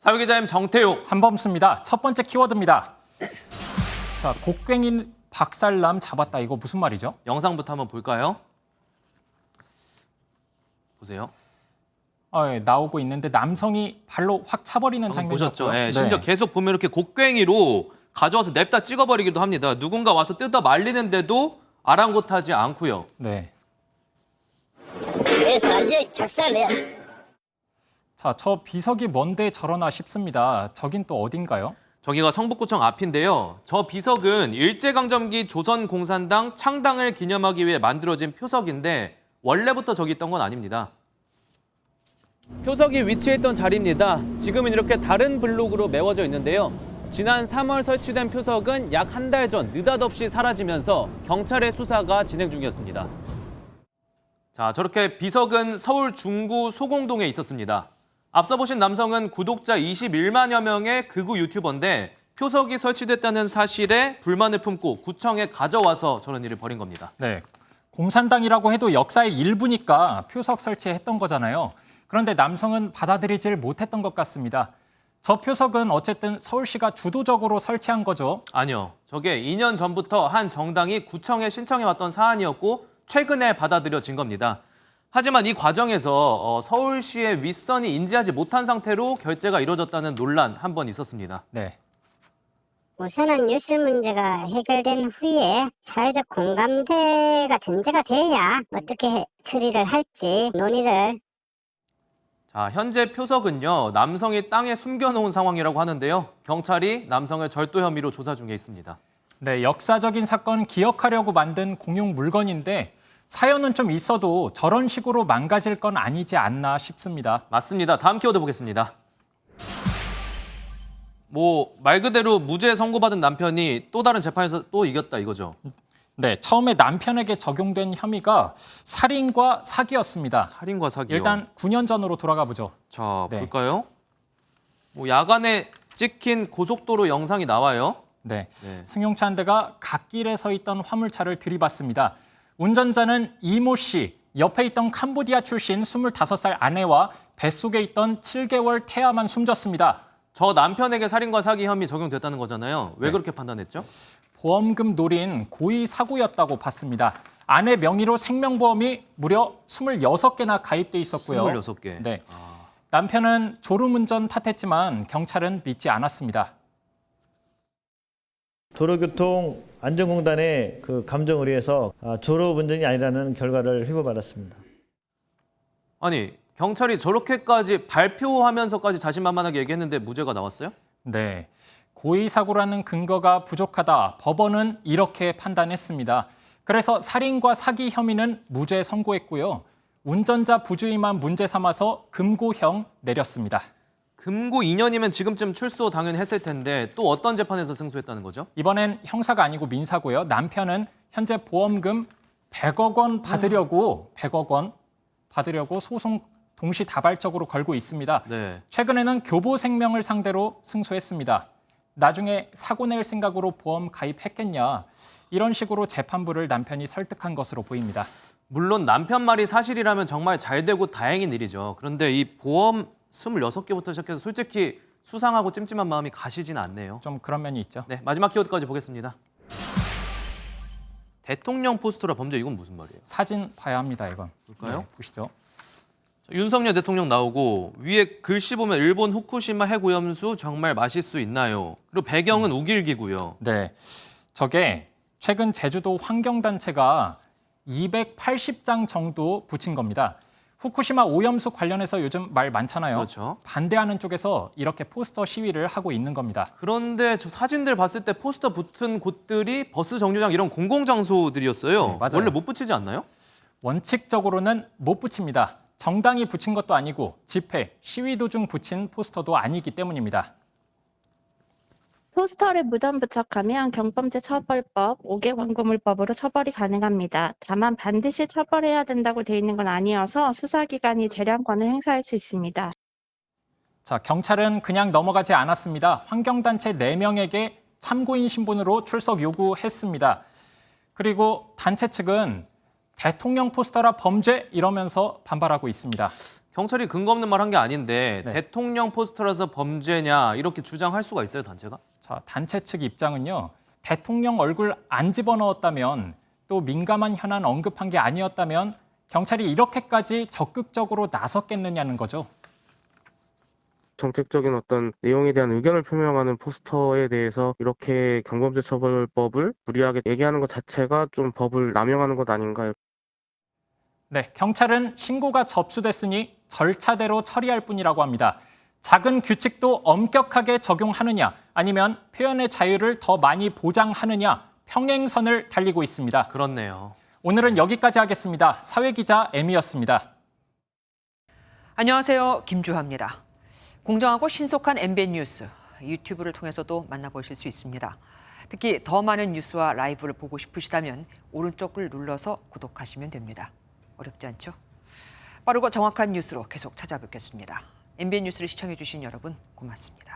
사회기자님 정태욱. 한범수입니다. 첫 번째 키워드입니다. 자, 곡괭이 박살남 잡았다. 이거 무슨 말이죠? 영상부터 한번 볼까요? 보세요. 예, 나오고 있는데 남성이 발로 확 차버리는 장면이었고요. 보셨죠? 네, 심지어 계속 보면 이렇게 곡괭이로 가져와서 냅다 찍어버리기도 합니다. 누군가 와서 뜯어 말리는데도 아랑곳하지 않고요. 네. 그래서 완전히 작살내. 자, 저 비석이 뭔데 저러나 싶습니다. 저긴 또 어딘가요? 저기가 성북구청 앞인데요. 저 비석은 일제강점기 조선공산당 창당을 기념하기 위해 만들어진 표석인데 원래부터 저기 있던 건 아닙니다. 표석이 위치했던 자리입니다. 지금은 이렇게 다른 블록으로 메워져 있는데요. 지난 3월 설치된 표석은 약 한 달 전 느닷없이 사라지면서 경찰의 수사가 진행 중이었습니다. 자, 저렇게 비석은 서울 중구 소공동에 있었습니다. 앞서 보신 남성은 구독자 21만여 명의 극우 유튜버인데 표석이 설치됐다는 사실에 불만을 품고 구청에 가져와서 저런 일을 벌인 겁니다. 네. 공산당이라고 해도 역사의 일부니까 표석 설치했던 거잖아요. 그런데 남성은 받아들이질 못했던 것 같습니다. 저 표석은 어쨌든 서울시가 주도적으로 설치한 거죠. 아니요. 저게 2년 전부터 한 정당이 구청에 신청해왔던 사안이었고 최근에 받아들여진 겁니다. 하지만 이 과정에서 서울시의 윗선이 인지하지 못한 상태로 결제가 이루어졌다는 논란 한 번 있었습니다. 네. 우선은 유실 문제가 해결된 후에 사회적 공감대가 전제가 돼야 어떻게 처리를 할지 논의를. 자, 현재 표석은요, 남성이 땅에 숨겨놓은 상황이라고 하는데요. 경찰이 남성을 절도 혐의로 조사 중에 있습니다. 네, 역사적인 사건 기억하려고 만든 공용 물건인데 사연은 좀 있어도 저런 식으로 망가질 건 아니지 않나 싶습니다. 맞습니다. 다음 키워드 보겠습니다. 말 그대로 무죄 선고받은 남편이 또 다른 재판에서 또 이겼다 이거죠. 네, 처음에 남편에게 적용된 혐의가 살인과 사기였습니다. 살인과 사기요. 일단 9년 전으로 돌아가 보죠. 자, 네. 볼까요? 야간에 찍힌 고속도로 영상이 나와요. 네, 네. 승용차 한 대가 갓길에 서 있던 화물차를 들이받습니다. 운전자는 이모 씨, 옆에 있던 캄보디아 출신 25살 아내와 뱃속에 있던 7개월 태아만 숨졌습니다. 저 남편에게 살인과 사기 혐의 적용됐다는 거잖아요. 왜 네. 그렇게 판단했죠? 보험금 노린 고의 사고였다고 봤습니다. 아내 명의로 생명보험이 무려 26개나 가입돼 있었고요. 26개. 네. 남편은 졸음운전 탓했지만 경찰은 믿지 않았습니다. 도로교통 안전공단의 그 감정을 의해서 졸업운전이 아니라는 결과를 회부받았습니다. 아니, 경찰이 저렇게까지 발표하면서까지 자신만만하게 얘기했는데 무죄가 나왔어요? 네. 고의 사고라는 근거가 부족하다. 법원은 이렇게 판단했습니다. 그래서 살인과 사기 혐의는 무죄 선고했고요. 운전자 부주의만 문제 삼아서 금고형 내렸습니다. 금고 2년이면 지금쯤 출소 당연히 했을 텐데 또 어떤 재판에서 승소했다는 거죠? 이번엔 형사가 아니고 민사고요. 남편은 현재 보험금 100억 원 받으려고 100억 원 받으려고 소송 동시다발적으로 걸고 있습니다. 네. 최근에는 교보생명을 상대로 승소했습니다. 나중에 사고 낼 생각으로 보험 가입했겠냐. 이런 식으로 재판부를 남편이 설득한 것으로 보입니다. 물론 남편 말이 사실이라면 정말 잘 되고 다행인 일이죠. 그런데 이 보험 26개부터 시작해서 솔직히 수상하고 찜찜한 마음이 가시진 않네요. 좀 그런 면이 있죠. 네, 마지막 키워드까지 보겠습니다. 대통령 포스터라 범죄, 이건 무슨 말이에요? 사진 봐야 합니다, 이건. 볼까요? 네, 보시죠. 윤석열 대통령 나오고 위에 글씨 보면 일본 후쿠시마 핵오염수 정말 마실 수 있나요? 그리고 배경은 우길기고요. 네, 저게 최근 제주도 환경단체가 280장 정도 붙인 겁니다. 후쿠시마 오염수 관련해서 요즘 말 많잖아요. 그렇죠. 반대하는 쪽에서 이렇게 포스터 시위를 하고 있는 겁니다. 그런데 저 사진들 봤을 때 포스터 붙은 곳들이 버스 정류장 이런 공공장소들이었어요. 네, 맞아요. 원래 못 붙이지 않나요? 원칙적으로는 못 붙입니다. 정당이 붙인 것도 아니고 집회, 시위 도중 붙인 포스터도 아니기 때문입니다. 포스터를 무단 부착하면 경범죄 처벌법 5개 광고물법으로 처벌이 가능합니다. 다만 반드시 처벌해야 된다고 돼 있는 건 아니어서 수사기관이 재량권을 행사할 수 있습니다. 자, 경찰은 그냥 넘어가지 않았습니다. 환경단체 4명에게 참고인 신분으로 출석 요구했습니다. 그리고 단체 측은 대통령 포스터라 범죄 이러면서 반발하고 있습니다. 경찰이 근거 없는 말 한 게 아닌데 네. 대통령 포스터라서 범죄냐 이렇게 주장할 수가 있어요, 단체가? 자, 단체 측 입장은요. 대통령 얼굴 안 집어넣었다면 또 민감한 현안 언급한 게 아니었다면 경찰이 이렇게까지 적극적으로 나섰겠느냐는 거죠. 정책적인 어떤 내용에 대한 의견을 표명하는 포스터에 대해서 이렇게 경범죄처벌법을 무리하게 얘기하는 것 자체가 좀 법을 남용하는 것 아닌가요? 네, 경찰은 신고가 접수됐으니 절차대로 처리할 뿐이라고 합니다. 작은 규칙도 엄격하게 적용하느냐 아니면 표현의 자유를 더 많이 보장하느냐 평행선을 달리고 있습니다. 그렇네요. 오늘은 여기까지 하겠습니다. 사회기자 M이었습니다. 안녕하세요. 김주하입니다. 공정하고 신속한 MBN 뉴스, 유튜브를 통해서도 만나보실 수 있습니다. 특히 더 많은 뉴스와 라이브를 보고 싶으시다면 오른쪽을 눌러서 구독하시면 됩니다. 어렵지 않죠? 빠르고 정확한 뉴스로 계속 찾아뵙겠습니다. MBN 뉴스를 시청해주신 여러분 고맙습니다.